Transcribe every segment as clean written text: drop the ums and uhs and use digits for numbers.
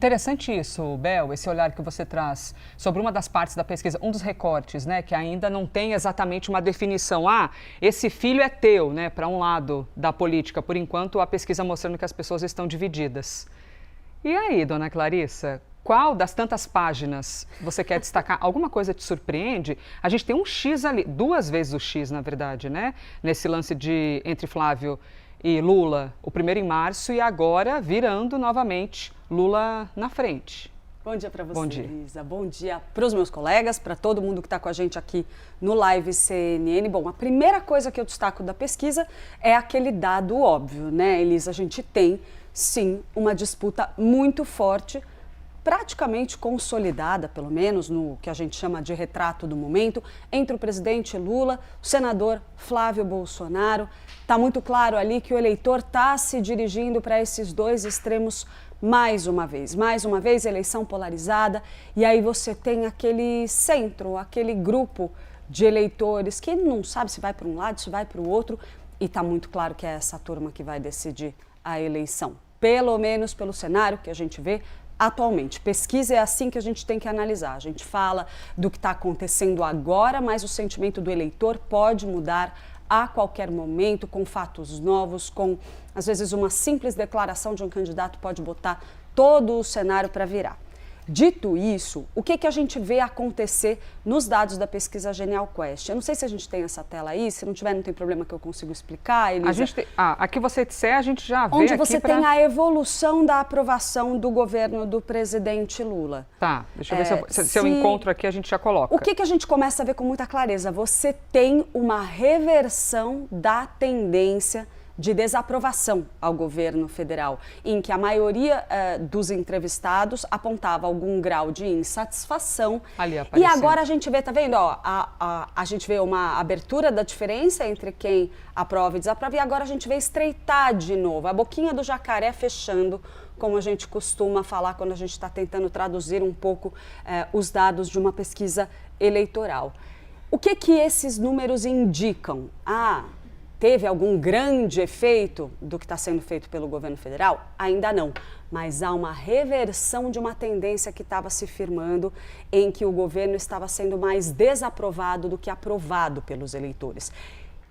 Interessante isso, Bel, esse olhar que você traz sobre uma das partes da pesquisa, um dos recortes, né, que ainda não tem exatamente uma definição. Ah, esse filho é teu, né, para um lado da política. Por enquanto, a pesquisa mostrando que as pessoas estão divididas. E aí, dona Clarissa, qual das tantas páginas você quer destacar? Alguma coisa te surpreende? A gente tem um X ali, duas vezes o X, na verdade, né, nesse lance de entre Flávio e Lula, o primeiro em março e agora virando novamente Lula na frente. Bom dia para você, Bom dia. Elisa. Bom dia para os meus colegas, para todo mundo que está com a gente aqui no Live CNN. Bom, a primeira coisa que eu destaco da pesquisa é aquele dado óbvio, né, Elisa? A gente tem, sim, uma disputa muito forte, praticamente consolidada, pelo menos no que a gente chama de retrato do momento, entre o presidente Lula, o senador Flávio Bolsonaro. Está muito claro ali que o eleitor está se dirigindo para esses dois extremos mais uma vez. Mais uma vez, eleição polarizada, e aí você tem aquele centro, aquele grupo de eleitores que não sabe se vai para um lado, se vai para o outro, e está muito claro que é essa turma que vai decidir a eleição. Pelo menos pelo cenário que a gente vê atualmente. Pesquisa é assim que a gente tem que analisar. A gente fala do que está acontecendo agora, mas o sentimento do eleitor pode mudar a qualquer momento, com fatos novos, com, às vezes, uma simples declaração de um candidato pode botar todo o cenário para virar. Dito isso, o que a gente vê acontecer nos dados da pesquisa Genial Quest? Eu não sei se a gente tem essa tela aí, se não tiver, não tem problema que eu consigo explicar, Elisa. A gente tem, aqui você disser, a gente já vê onde aqui você tem a evolução da aprovação do governo do presidente Lula. Tá, deixa eu ver se eu encontro aqui, a gente já coloca. O que a gente começa a ver com muita clareza? Você tem uma reversão da tendência de desaprovação ao governo federal, em que a maioria dos entrevistados apontava algum grau de insatisfação. Ali e agora a gente vê, tá vendo? Ó, a gente vê uma abertura da diferença entre quem aprova e desaprova, e agora a gente vê estreitar de novo, a boquinha do jacaré fechando, como a gente costuma falar quando a gente está tentando traduzir um pouco os dados de uma pesquisa eleitoral. O que esses números indicam? Teve algum grande efeito do que está sendo feito pelo governo federal? Ainda não, mas há uma reversão de uma tendência que estava se firmando em que o governo estava sendo mais desaprovado do que aprovado pelos eleitores.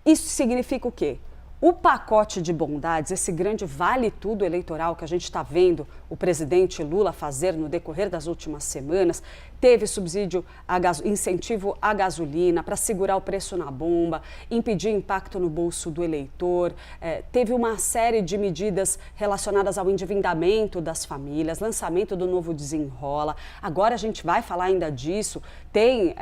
Isso significa o quê? O pacote de bondades, esse grande vale-tudo eleitoral que a gente está vendo o presidente Lula fazer no decorrer das últimas semanas, teve subsídio, incentivo à gasolina para segurar o preço na bomba, impedir impacto no bolso do eleitor, teve uma série de medidas relacionadas ao endividamento das famílias, lançamento do novo Desenrola. Agora a gente vai falar ainda disso, tem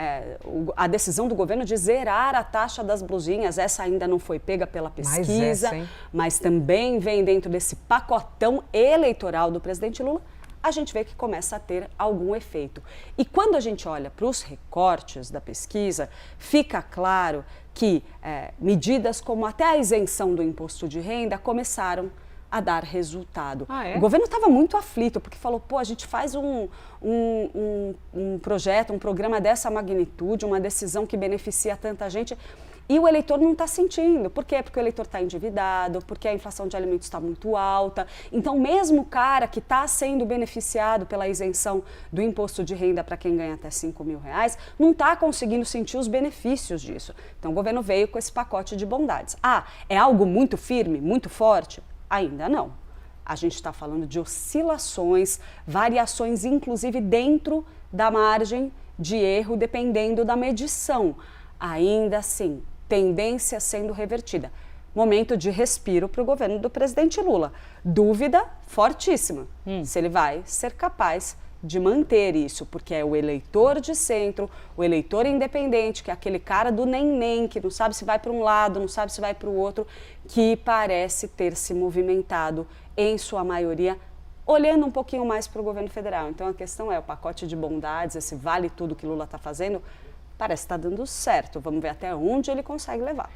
a decisão do governo de zerar a taxa das blusinhas, essa ainda não foi pega pela pesquisa, mas também vem dentro desse pacotão eleitoral do presidente Lula. A gente vê que começa a ter algum efeito. E quando a gente olha para os recortes da pesquisa, fica claro que medidas como até a isenção do imposto de renda começaram a dar resultado. O governo estava muito aflito, porque falou, a gente faz um projeto, um programa dessa magnitude, uma decisão que beneficia tanta gente, e o eleitor não está sentindo. Por quê? Porque o eleitor está endividado, porque a inflação de alimentos está muito alta. Então, mesmo o cara que está sendo beneficiado pela isenção do imposto de renda para quem ganha até R$5.000, não está conseguindo sentir os benefícios disso. Então, o governo veio com esse pacote de bondades. É algo muito firme, muito forte? Ainda não. A gente está falando de oscilações, variações, inclusive dentro da margem de erro, dependendo da medição. Ainda assim, tendência sendo revertida. Momento de respiro para o governo do presidente Lula. Dúvida fortíssima se ele vai ser capaz de manter isso, porque é o eleitor de centro, o eleitor independente, que é aquele cara do nem-nem, que não sabe se vai para um lado, não sabe se vai para o outro, que parece ter se movimentado, em sua maioria, olhando um pouquinho mais para o governo federal. Então a questão é, o pacote de bondades, esse vale tudo que Lula está fazendo, parece estar dando certo. Vamos ver até onde ele consegue levar.